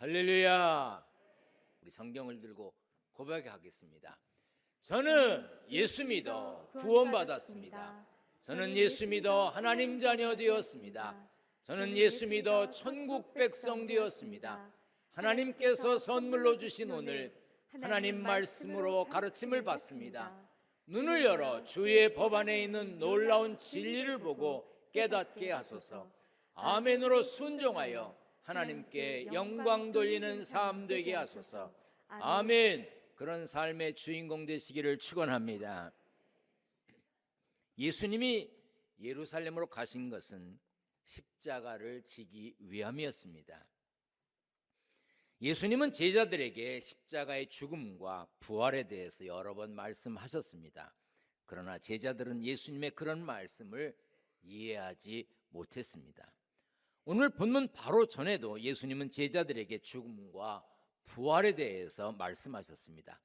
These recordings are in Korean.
할렐루야. 우리 성경을 들고 고백하겠습니다. 저는 예수 믿어 구원받았습니다. 저는 예수 믿어 하나님 자녀 되었습니다. 저는 예수 믿어 천국 백성 되었습니다. 하나님께서 선물로 주신 오늘 하나님 말씀으로 가르침을 받습니다. 눈을 열어 주의 법 안에 있는 놀라운 진리를 보고 깨닫게 하소서. 아멘으로 순종하여 하나님께 영광 돌리는 삶 되게 하소서. 아멘. 그런 삶의 주인공 되시기를 축원합니다. 예수님이 예루살렘으로 가신 것은 십자가를 지기 위함이었습니다. 예수님은 제자들에게 십자가의 죽음과 부활에 대해서 여러 번 말씀하셨습니다. 그러나 제자들은 예수님의 그런 말씀을 이해하지 못했습니다. 오늘 본문 바로 전에도 예수님은 제자들에게 죽음과 부활에 대해서 말씀하셨습니다.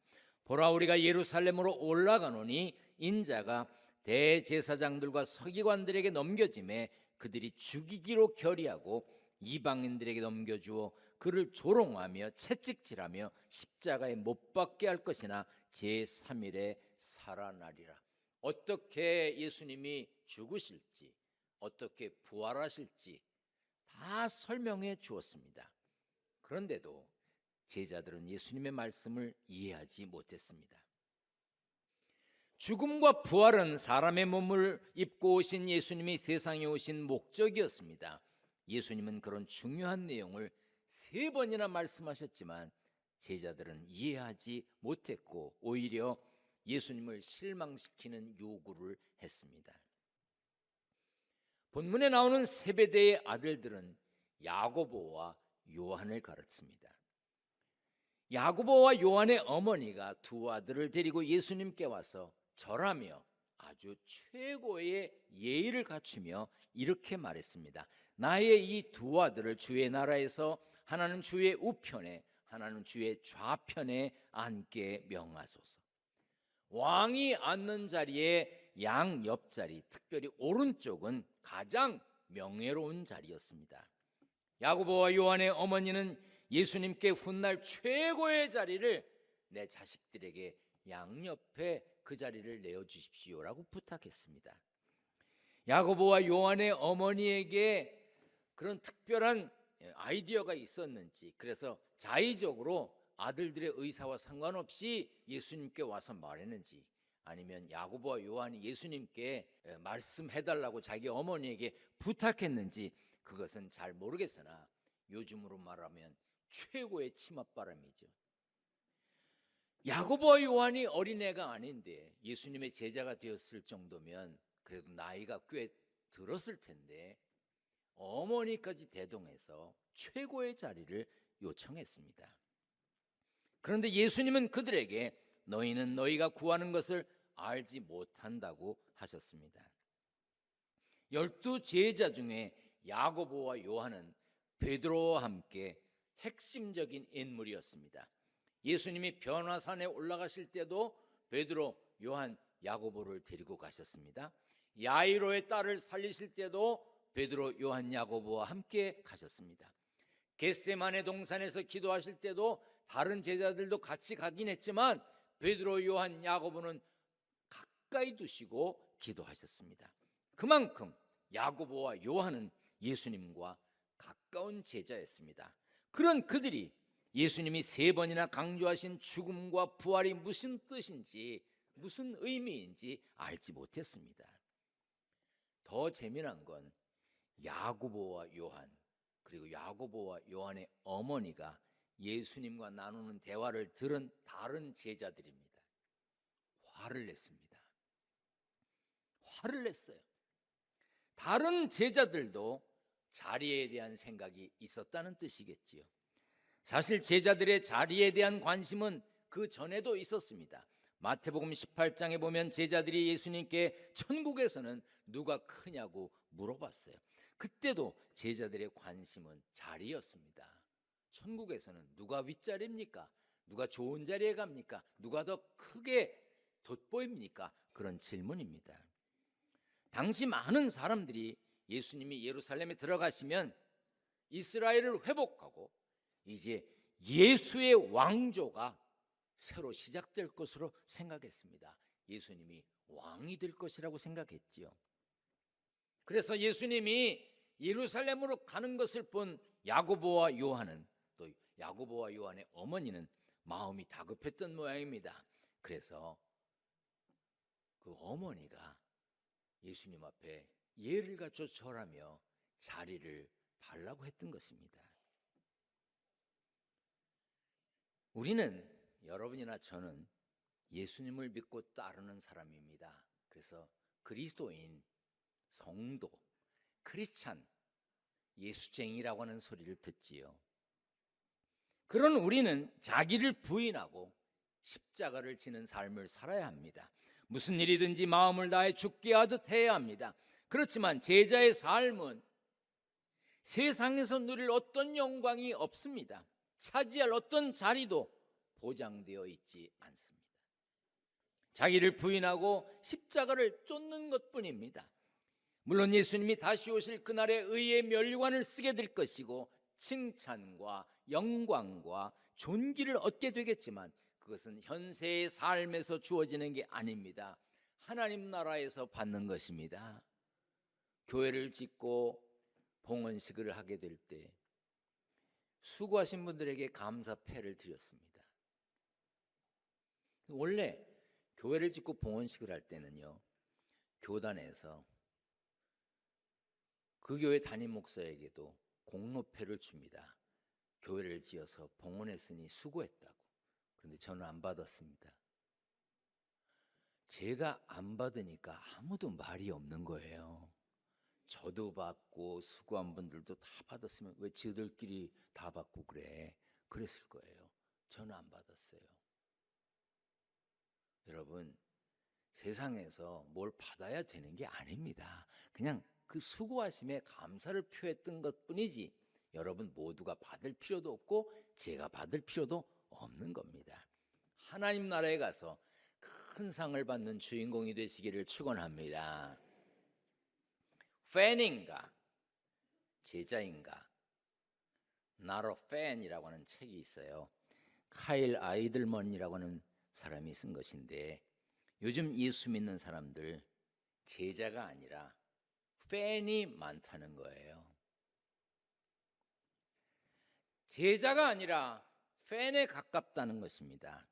보라, 우리가 예루살렘으로 올라가노니 인자가 대제사장들과 서기관들에게 넘겨짐에 그들이 죽이기로 결의하고 이방인들에게 넘겨주어 그를 조롱하며 채찍질하며 십자가에 못 박게 할 것이나 제3일에 살아나리라. 어떻게 예수님이 죽으실지, 어떻게 부활하실지 다 설명해 주었습니다. 그런데도 제자들은 예수님의 말씀을 이해하지 못했습니다. 죽음과 부활은 사람의 몸을 입고 오신 예수님이 세상에 오신 목적이었습니다. 예수님은 그런 중요한 내용을 3번이나 말씀하셨지만 제자들은 이해하지 못했고 오히려 예수님을 실망시키는 요구를 했습니다. 본문에 나오는 세베대의 아들들은 야고보와 요한을 가르칩니다. 야고보와 요한의 어머니가 두 아들을 데리고 예수님께 와서 절하며 아주 최고의 예의를 갖추며 이렇게 말했습니다. 나의 이 두 아들을 주의 나라에서 하나는 주의 우편에 하나는 주의 좌편에 앉게 명하소서. 왕이 앉는 자리에 양 옆자리, 특별히 오른쪽은 가장 명예로운 자리였습니다. 야고보와 요한의 어머니는 예수님께 훗날 최고의 자리를 내 자식들에게 양옆에 그 자리를 내어주십시오라고 부탁했습니다. 야고보와 요한의 어머니에게 그런 특별한 아이디어가 있었는지, 그래서 자의적으로 아들들의 의사와 상관없이 예수님께 와서 말했는지, 아니면 야고보와 요한이 예수님께 말씀해달라고 자기 어머니에게 부탁했는지 그것은 잘 모르겠으나 요즘으로 말하면 최고의 치맛바람이죠. 야고보와 요한이 어린애가 아닌데 예수님의 제자가 되었을 정도면 그래도 나이가 꽤 들었을 텐데 어머니까지 대동해서 최고의 자리를 요청했습니다. 그런데 예수님은 그들에게 너희는 너희가 구하는 것을 알지 못한다고 하셨습니다. 12 제자 중에 야고보와 요한은 베드로와 함께 핵심적인 인물이었습니다. 예수님이 변화산에 올라가실 때도 베드로, 요한, 야고보를 데리고 가셨습니다. 야이로의 딸을 살리실 때도 베드로, 요한, 야고보와 함께 가셨습니다. 겟세마네 동산에서 기도하실 때도 다른 제자들도 같이 가긴 했지만 베드로, 요한, 야고보는 가까이 두시고 기도하셨습니다. 그만큼 야고보와 요한은 예수님과 가까운 제자였습니다. 그런 그들이 예수님이 3번이나 강조하신 죽음과 부활이 무슨 뜻인지, 무슨 의미인지 알지 못했습니다. 더 재미난 건 야고보와 요한, 그리고 야고보와 요한의 어머니가 예수님과 나누는 대화를 들은 다른 제자들입니다. 화를 냈습니다. 화를 냈어요. 다른 제자들도 자리에 대한 생각이 있었다는 뜻이겠지요. 사실 제자들의 자리에 대한 관심은 그 전에도 있었습니다. 마태복음 18장에 보면 제자들이 예수님께 천국에서는 누가 크냐고 물어봤어요. 그때도 제자들의 관심은 자리였습니다. 천국에서는 누가 윗자리입니까? 누가 좋은 자리에 갑니까? 누가 더 크게 돋보입니까? 그런 질문입니다. 당시 많은 사람들이 예수님이 예루살렘에 들어가시면 이스라엘을 회복하고 이제 예수의 왕조가 새로 시작될 것으로 생각했습니다. 예수님이 왕이 될 것이라고 생각했지요. 그래서 예수님이 예루살렘으로 가는 것을 본 야고보와 요한은, 또 야고보와 요한의 어머니는 마음이 다급했던 모양입니다. 그래서 그 어머니가 예수님 앞에 예를 갖춰 절하며 자리를 달라고 했던 것입니다. 우리는, 여러분이나 저는 예수님을 믿고 따르는 사람입니다. 그래서 그리스도인, 성도, 크리스찬, 예수쟁이라고 하는 소리를 듣지요. 그런 우리는 자기를 부인하고 십자가를 지는 삶을 살아야 합니다. 무슨 일이든지 마음을 다해 죽게 하듯 해야 합니다. 그렇지만 제자의 삶은 세상에서 누릴 어떤 영광이 없습니다. 차지할 어떤 자리도 보장되어 있지 않습니다. 자기를 부인하고 십자가를 쫓는 것뿐입니다. 물론 예수님이 다시 오실 그날에 의의 면류관을 쓰게 될 것이고 칭찬과 영광과 존귀를 얻게 되겠지만 그것은 현세의 삶에서 주어지는 게 아닙니다. 하나님 나라에서 받는 것입니다. 교회를 짓고 봉헌식을 하게 될 때 수고하신 분들에게 감사패를 드렸습니다. 원래 교회를 짓고 봉헌식을 할 때는요, 교단에서 그 교회 담임 목사에게도 공로패를 줍니다. 교회를 지어서 봉헌했으니 수고했다고. 그런데 저는 안 받았습니다. 제가 안 받으니까 아무도 말이 없는 거예요. 저도 받고 수고한 분들도 다 받았으면 왜 저들끼리 다 받고 그래? 그랬을 거예요. 저는 안 받았어요. 여러분, 세상에서 뭘 받아야 되는 게 아닙니다. 그냥 그 수고하심에 감사를 표했던 것뿐이지 여러분 모두가 받을 필요도 없고 제가 받을 필요도 없는 겁니다. 하나님 나라에 가서 큰 상을 받는 주인공이 되시기를 축원합니다. 팬인가 제자인가, Not a Fan이라고 하는 책이 있어요. 카일 아이들먼이라고 하는 사람이 쓴 것인데, 요즘 예수 믿는 사람들 제자가 아니라 팬이 많다는 거예요. 제자가 아니라 팬에 가깝다는 것입니다.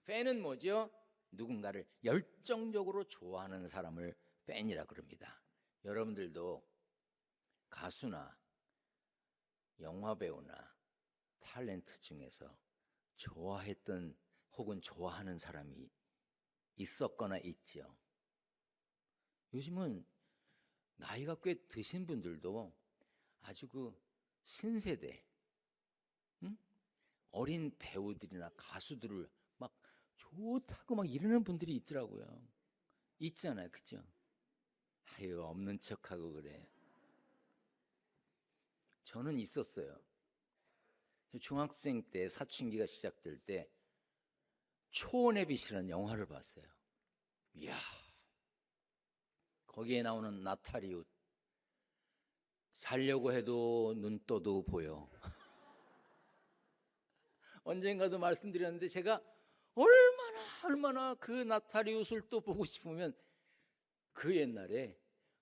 팬은 뭐죠? 누군가를 열정적으로 좋아하는 사람을 팬이라 그럽니다. 여러분들도 가수나 영화배우나 탤런트 중에서 좋아했던 혹은 좋아하는 사람이 있었거나 있죠. 요즘은 나이가 꽤 드신 분들도 아주 그 신세대 어린 배우들이나 가수들을 막 좋다고 막 이러는 분들이 있더라고요. 있잖아요, 그죠? 아유, 없는 척하고 그래. 저는 있었어요. 중학생 때 사춘기가 시작될 때 초원의 빛이라는 영화를 봤어요. 이야, 거기에 나오는 나탈리 옷, 자려고 해도 눈 떠도 보여. 언젠가도 말씀드렸는데 제가 얼마나 그 나탈리 옷을 또 보고 싶으면 그 옛날에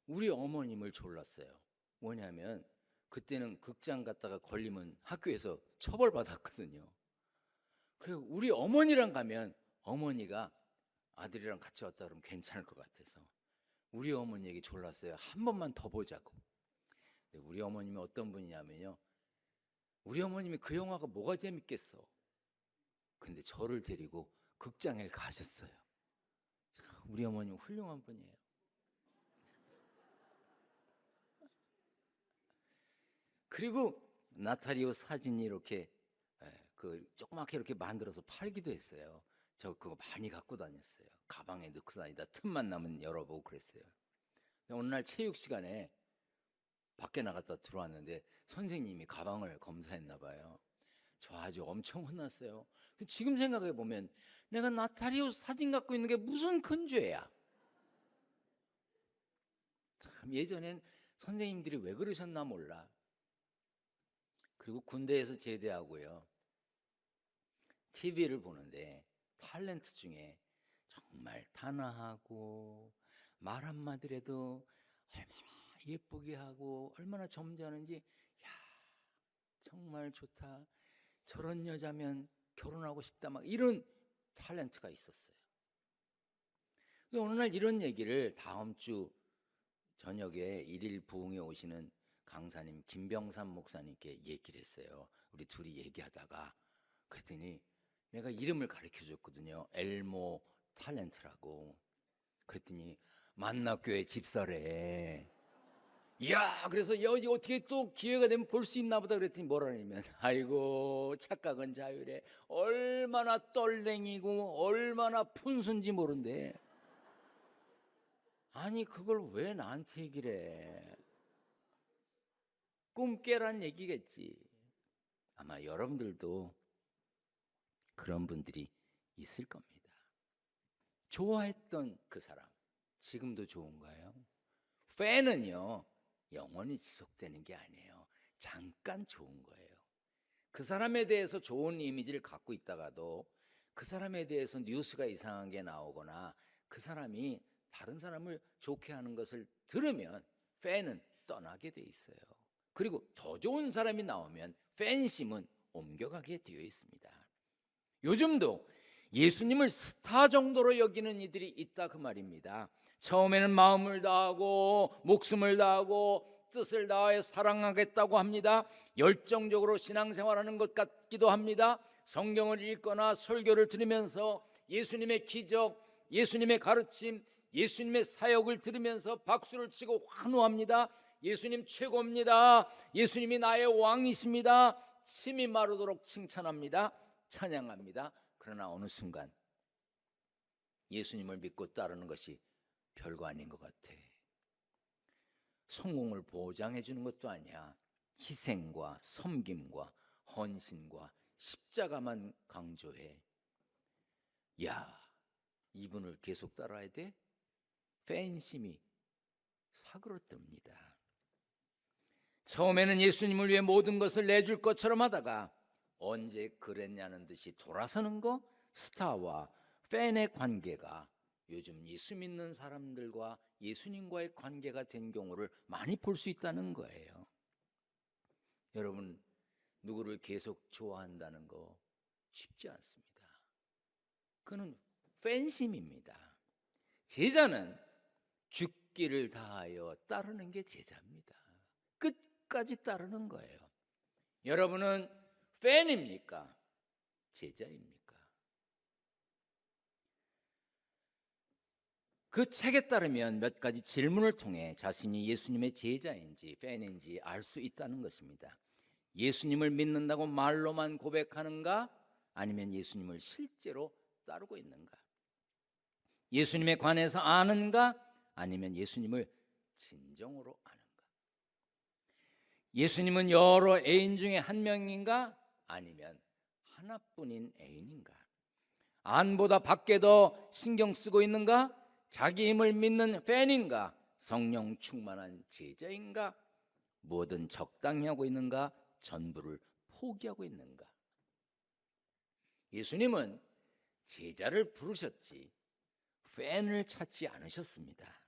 우리 어머님을 졸랐어요. 뭐냐면 그때는 극장 갔다가 걸리면 학교에서 처벌받았거든요. 그리고 우리 어머니랑 가면 어머니가 아들이랑 같이 왔다 그러면 괜찮을 것 같아서 우리 어머니에게 졸랐어요. 한 번만 더 보자고. 근데 우리 어머님이 어떤 분이냐면요, 우리 어머님이 그 영화가 뭐가 재밌겠어. 근데 저를 데리고 극장에 가셨어요. 참, 우리 어머님 훌륭한 분이에요. 그리고 나탈리오 사진이 이렇게 그 조그맣게 이렇게 만들어서 팔기도 했어요. 저 그거 많이 갖고 다녔어요. 가방에 넣고 다니다 틈만 나면 열어보고 그랬어요. 어느 날 체육 시간에 밖에 나갔다 들어왔는데 선생님이 가방을 검사했나 봐요. 저 아주 엄청 혼났어요. 지금 생각해 보면 내가 나탈리오 사진 갖고 있는 게 무슨 큰 죄야. 참, 예전엔 선생님들이 왜 그러셨나 몰라. 그리고 군대에서 제대하고요. TV를 보는데 탤런트 중에 정말 단아하고 말 한마디라도 얼마나 예쁘게 하고 얼마나 점잖은지, 야, 정말 좋다. 저런 여자면 결혼하고 싶다. 막 이런 탤런트가 있었어요. 어느 날 이런 얘기를 다음 주 저녁에 일일 부흥에 오시는 강사님 김병삼 목사님께 얘기를 했어요. 우리 둘이 얘기하다가 그랬더니 내가 이름을 가르쳐 줬거든요. 엘모 탤런트라고. 그랬더니 만납교회 집사래. 이야, 그래서 여기 어떻게 또 기회가 되면 볼 수 있나 보다 그랬더니 뭐라냐면, 아이고 착각은 자유래. 얼마나 떨랭이고 얼마나 푼순지 모른대. 아니 그걸 왜 나한테 얘기를 해? 꿈 깨란 얘기겠지. 아마 여러분들도 그런 분들이 있을 겁니다. 좋아했던 그 사람 지금도 좋은가요? 팬은요 영원히 지속되는 게 아니에요. 잠깐 좋은 거예요. 그 사람에 대해서 좋은 이미지를 갖고 있다가도 그 사람에 대해서 뉴스가 이상한 게 나오거나 그 사람이 다른 사람을 좋게 하는 것을 들으면 팬은 떠나게 돼 있어요. 그리고 더 좋은 사람이 나오면 팬심은 옮겨가게 되어 있습니다. 요즘도 예수님을 스타 정도로 여기는 이들이 있다 그 말입니다. 처음에는 마음을 다하고 목숨을 다하고 뜻을 다해 사랑하겠다고 합니다. 열정적으로 신앙생활하는 것 같기도 합니다. 성경을 읽거나 설교를 들으면서 예수님의 기적, 예수님의 가르침, 예수님의 사역을 들으면서 박수를 치고 환호합니다. 예수님 최고입니다. 예수님이 나의 왕이십니다. 침이 마르도록 칭찬합니다. 찬양합니다. 그러나 어느 순간 예수님을 믿고 따르는 것이 별거 아닌 것 같아. 성공을 보장해 주는 것도 아니야. 희생과 섬김과 헌신과 십자가만 강조해. 야, 이분을 계속 따라야 돼? 팬심이 사그러듭니다. 처음에는 예수님을 위해 모든 것을 내줄 것처럼 하다가 언제 그랬냐는 듯이 돌아서는 거, 스타와 팬의 관계가 요즘 예수 믿는 사람들과 예수님과의 관계가 된 경우를 많이 볼 수 있다는 거예요. 여러분, 누구를 계속 좋아한다는 거 쉽지 않습니다. 그는 팬심입니다. 제자는 죽기를 다하여 따르는 게 제자입니다. 끝까지 따르는 거예요. 여러분은 팬입니까? 제자입니까? 그 책에 따르면 몇 가지 질문을 통해 자신이 예수님의 제자인지 팬인지 알 수 있다는 것입니다. 예수님을 믿는다고 말로만 고백하는가? 아니면 예수님을 실제로 따르고 있는가? 예수님에 관해서 아는가? 아니면 예수님을 진정으로 아는가? 예수님은 여러 애인 중에 한 명인가? 아니면 하나뿐인 애인인가? 안보다 밖에 더 신경 쓰고 있는가? 자기 힘을 믿는 팬인가? 성령 충만한 제자인가? 뭐든 적당히 하고 있는가? 전부를 포기하고 있는가? 예수님은 제자를 부르셨지 팬을 찾지 않으셨습니다.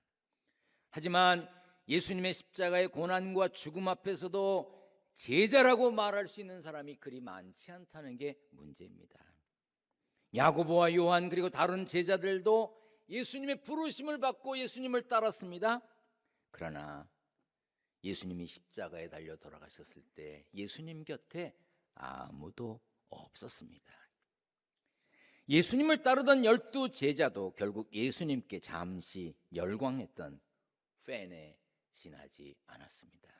하지만 예수님의 십자가의 고난과 죽음 앞에서도 제자라고 말할 수 있는 사람이 그리 많지 않다는 게 문제입니다. 야고보와 요한 그리고 다른 제자들도 예수님의 부르심을 받고 예수님을 따랐습니다. 그러나 예수님이 십자가에 달려 돌아가셨을 때 예수님 곁에 아무도 없었습니다. 예수님을 따르던 12 제자도 결국 예수님께 잠시 열광했던 팬에 지나지 않았습니다.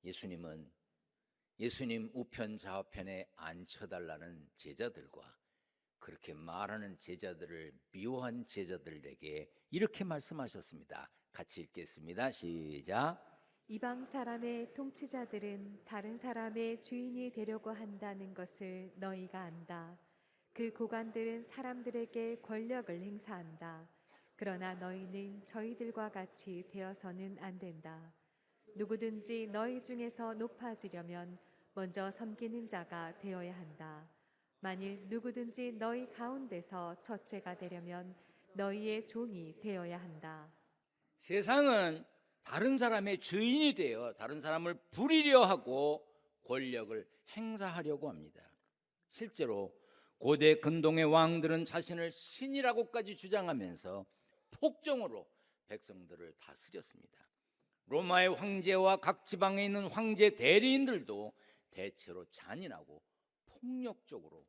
예수님은 예수님 우편 좌편에 앉혀달라는 제자들과 그렇게 말하는 제자들을 미워한 제자들에게 이렇게 말씀하셨습니다. 같이 읽겠습니다. 시작. 이방 사람의 통치자들은 다른 사람의 주인이 되려고 한다는 것을 너희가 안다. 그 고관들은 사람들에게 권력을 행사한다. 그러나 너희는 저희들과 같이 되어서는 안 된다. 누구든지 너희 중에서 높아지려면 먼저 섬기는 자가 되어야 한다. 만일 누구든지 너희 가운데서 첫째가 되려면 너희의 종이 되어야 한다. 세상은 다른 사람의 주인이 되어 다른 사람을 부리려 하고 권력을 행사하려고 합니다. 실제로 고대 근동의 왕들은 자신을 신이라고까지 주장하면서 폭정으로 백성들을 다스렸습니다. 로마의 황제와 각 지방에 있는 황제 대리인들도 대체로 잔인하고 폭력적으로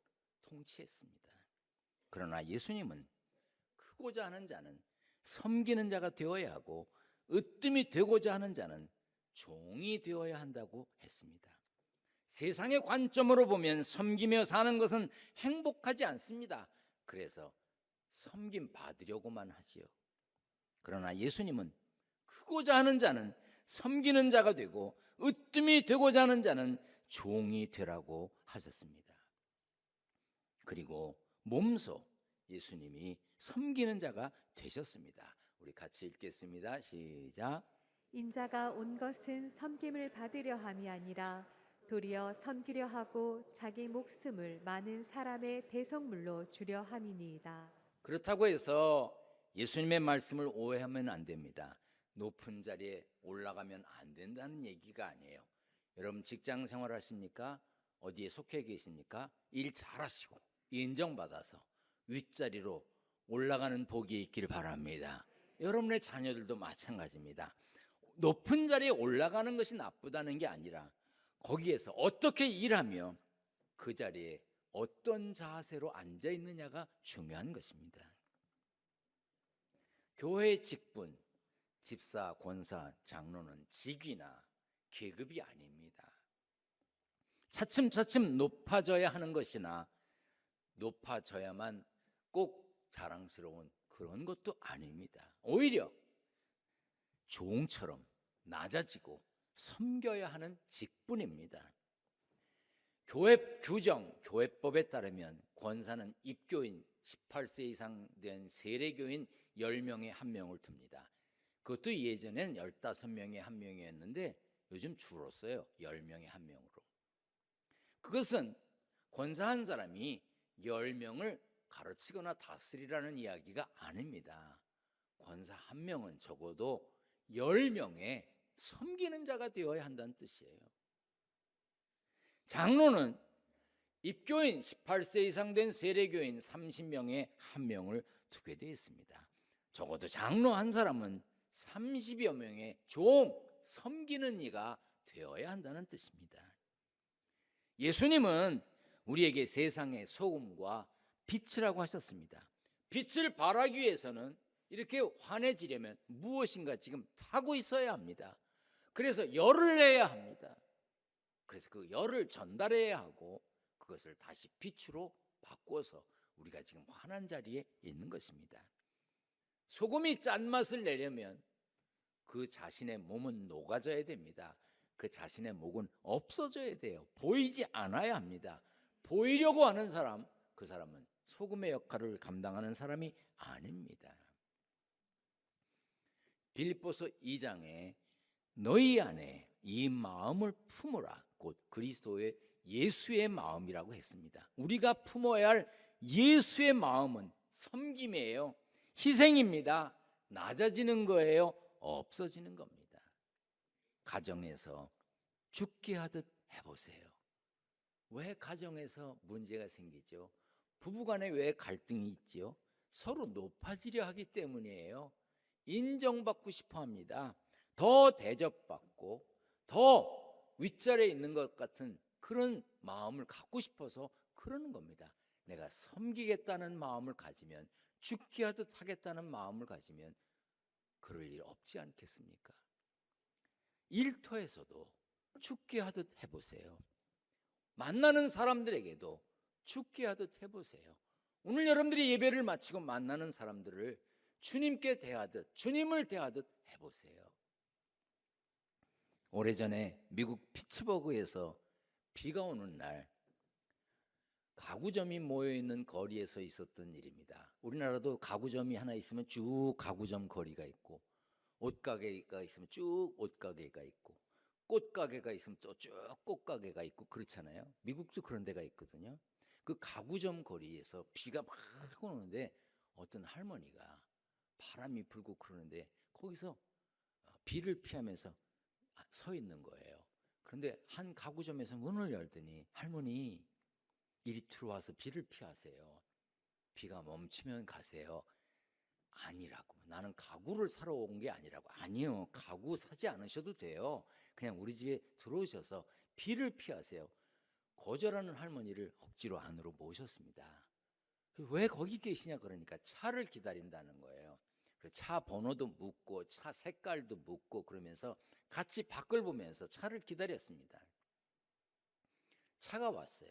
통치했습니다. 그러나 예수님은 크고자 하는 자는 섬기는 자가 되어야 하고 으뜸이 되고자 하는 자는 종이 되어야 한다고 했습니다. 세상의 관점으로 보면 섬기며 사는 것은 행복하지 않습니다. 그래서 섬김 받으려고만 하지요. 그러나 예수님은 크고자 하는 자는 섬기는 자가 되고 으뜸이 되고자 하는 자는 종이 되라고 하셨습니다. 그리고 몸소 예수님이 섬기는 자가 되셨습니다. 우리 같이 읽겠습니다. 시작. 인자가 온 것은 섬김을 받으려 함이 아니라 도리어 섬기려 하고 자기 목숨을 많은 사람의 대속물로 주려 함이니이다. 그렇다고 해서 예수님의 말씀을 오해하면 안 됩니다. 높은 자리에 올라가면 안 된다는 얘기가 아니에요. 여러분 직장 생활 하십니까? 어디에 속해 계십니까? 일 잘하시고 인정받아서 윗자리로 올라가는 복이 있길 바랍니다. 여러분의 자녀들도 마찬가지입니다. 높은 자리에 올라가는 것이 나쁘다는 게 아니라 거기에서 어떻게 일하며 그 자리에 어떤 자세로 앉아 있느냐가 중요한 것입니다. 교회의 직분, 집사, 권사, 장로는 직위나 계급이 아닙니다. 차츰차츰 높아져야 하는 것이나 높아져야만 꼭 자랑스러운 그런 것도 아닙니다. 오히려 종처럼 낮아지고 섬겨야 하는 직분입니다. 교회 규정, 교회법에 따르면 권사는 입교인 18세 이상 된 세례교인 10명에 1명을 둡니다. 그것도 예전엔 15명에 1명이었는데 요즘 줄었어요. 10명에 1명으로. 그것은 권사 한 사람이 10명을 가르치거나 다스리라는 이야기가 아닙니다. 권사 1명은 적어도 10명의 섬기는 자가 되어야 한다는 뜻이에요. 장로는 입교인 18세 이상 된 세례교인 30명에 1명을 두게 되어 있습니다. 적어도 장로 한 사람은 30여 명의 종, 섬기는 이가 되어야 한다는 뜻입니다. 예수님은 우리에게 세상의 소금과 빛이라고 하셨습니다. 빛을 발하기 위해서는 이렇게 환해지려면 무엇인가 지금 타고 있어야 합니다. 그래서 열을 내야 합니다. 그래서 그 열을 전달해야 하고 그것을 다시 빛으로 바꿔서 우리가 지금 환한 자리에 있는 것입니다. 소금이 짠맛을 내려면 그 자신의 몸은 녹아져야 됩니다. 그 자신의 목은 없어져야 돼요. 보이지 않아야 합니다. 보이려고 하는 사람, 그 사람은 소금의 역할을 감당하는 사람이 아닙니다. 빌립보서 2장에 너희 안에 이 마음을 품으라, 곧 그리스도의 예수의 마음이라고 했습니다. 우리가 품어야 할 예수의 마음은 섬김이에요. 희생입니다. 낮아지는 거예요. 없어지는 겁니다. 가정에서 죽게 하듯 해보세요. 왜 가정에서 문제가 생기죠? 부부간에 왜 갈등이 있죠? 서로 높아지려 하기 때문이에요. 인정받고 싶어 합니다. 더 대접받고 더 윗자리에 있는 것 같은 그런 마음을 갖고 싶어서 그러는 겁니다. 내가 섬기겠다는 마음을 가지면, 죽게 하듯 하겠다는 마음을 가지면 그럴 일 없지 않겠습니까? 일터에서도 죽게 하듯 해보세요. 만나는 사람들에게도 죽게 하듯 해보세요. 오늘 여러분들이 예배를 마치고 만나는 사람들을 주님께 대하듯, 주님을 대하듯 해보세요. 오래전에 미국 피츠버그에서 비가 오는 날 가구점이 모여있는 거리에서 있었던 일입니다. 우리나라도 가구점이 하나 있으면 쭉 가구점 거리가 있고, 옷가게가 있으면 쭉 옷가게가 있고, 꽃가게가 있으면 또 쭉 꽃가게가 있고 그렇잖아요. 미국도 그런 데가 있거든요. 그 가구점 거리에서 비가 막 오는데 어떤 할머니가 바람이 불고 그러는데 거기서 비를 피하면서 서 있는 거예요. 그런데 한 가구점에서 문을 열더니 할머니 이리 들어와서 비를 피하세요. 비가 멈추면 가세요. 아니라고. 나는 가구를 사러 온 게 아니라고. 아니요. 가구 사지 않으셔도 돼요. 그냥 우리 집에 들어오셔서 비를 피하세요. 거절하는 할머니를 억지로 안으로 모셨습니다. 왜 거기 계시냐 그러니까 차를 기다린다는 거예요. 차 번호도 묻고 차 색깔도 묻고 그러면서 같이 밖을 보면서 차를 기다렸습니다. 차가 왔어요.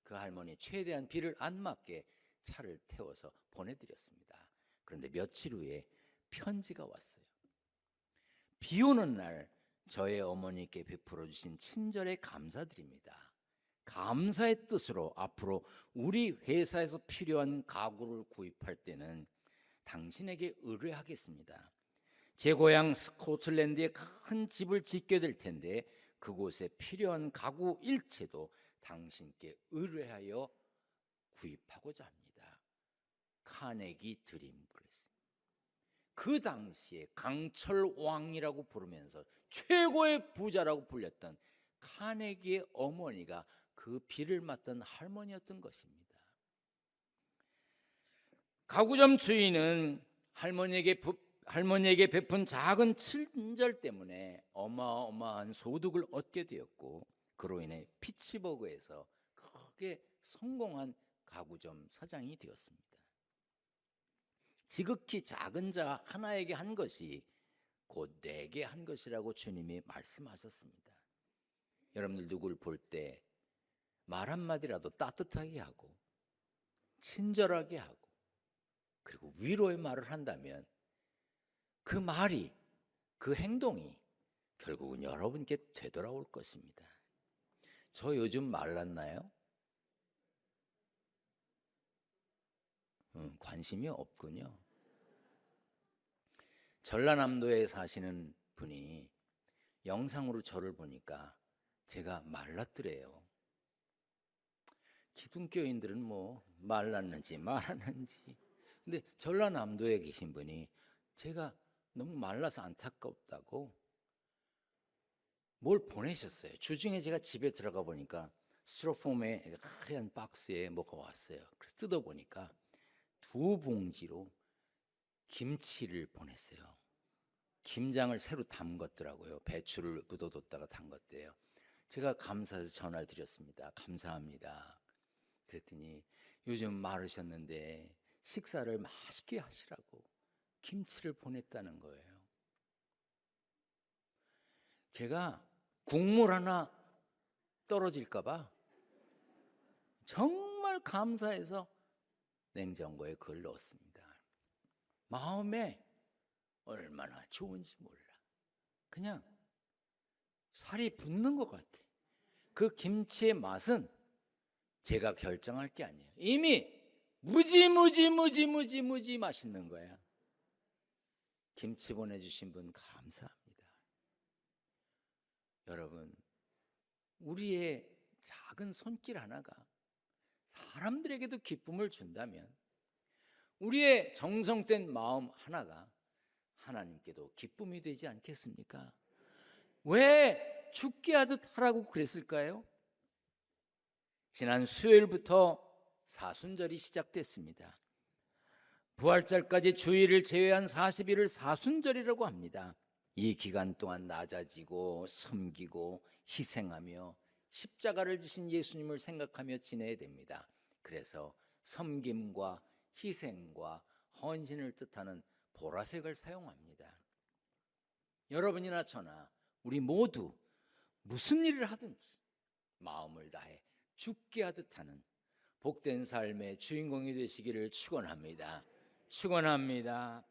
그 할머니 최대한 비를 안 맞게 차를 태워서 보내드렸습니다. 그런데 며칠 후에 편지가 왔어요. 비 오는 날 저의 어머니께 베풀어 주신 친절에 감사드립니다. 감사의 뜻으로 앞으로 우리 회사에서 필요한 가구를 구입할 때는 당신에게 의뢰하겠습니다. 제 고향 스코틀랜드에 큰 집을 짓게 될 텐데 그곳에 필요한 가구 일체도 당신께 의뢰하여 구입하고자 합니다. 카네기 드림 그랬어요. 그 당시에 강철 왕이라고 부르면서 최고의 부자라고 불렸던 카네기의 어머니가 그 비를 맞던 할머니였던 것입니다. 가구점 주인은 할머니에게 베푼 작은 친절 때문에 어마어마한 소득을 얻게 되었고 그로 인해 피츠버그에서 크게 성공한 가구점 사장이 되었습니다. 지극히 작은 자 하나에게 한 것이 곧 내게 한 것이라고 주님이 말씀하셨습니다. 여러분들 누구를 볼 때 말 한마디라도 따뜻하게 하고 친절하게 하고 그리고 위로의 말을 한다면 그 말이 그 행동이 결국은 여러분께 되돌아올 것입니다. 저 요즘 말랐나요? 관심이 없군요. 전라남도에 사시는 분이 영상으로 저를 보니까 제가 말랐더래요. 기독교인들은 뭐 말랐는지 말았는지. 근데 전라남도에 계신 분이 제가 너무 말라서 안타깝다고 뭘 보내셨어요. 주중에 제가 집에 들어가 보니까 스티로폼의 하얀 박스에 뭐가 왔어요. 그래서 뜯어보니까 2봉지로 김치를 보냈어요. 김장을 새로 담궜더라고요. 배추를 묻어뒀다가 담궜대요. 제가 감사해서 전화를 드렸습니다. 감사합니다. 그랬더니 요즘 마르셨는데 식사를 맛있게 하시라고 김치를 보냈다는 거예요. 제가 국물 하나 떨어질까 봐 정말 감사해서 냉장고에 그걸 넣었습니다. 마음에 얼마나 좋은지 몰라. 그냥 살이 붙는 것 같아. 그 김치의 맛은 제가 결정할 게 아니에요. 이미 무지 맛있는 거야. 김치 보내주신 분 감사합니다. 여러분, 우리의 작은 손길 하나가 사람들에게도 기쁨을 준다면 우리의 정성된 마음 하나가 하나님께도 기쁨이 되지 않겠습니까? 왜 죽게 하듯 하라고 그랬을까요? 지난 수요일부터 사순절이 시작됐습니다. 부활절까지 주일을 제외한 40일을 사순절이라고 합니다. 이 기간 동안 낮아지고 섬기고 희생하며 십자가를 지신 예수님을 생각하며 지내야 됩니다. 그래서 섬김과 희생과 헌신을 뜻하는 보라색을 사용합니다. 여러분이나 저나 우리 모두 무슨 일을 하든지 마음을 다해 죽게 하듯 하는 복된 삶의 주인공이 되시기를 축원합니다. 축원합니다.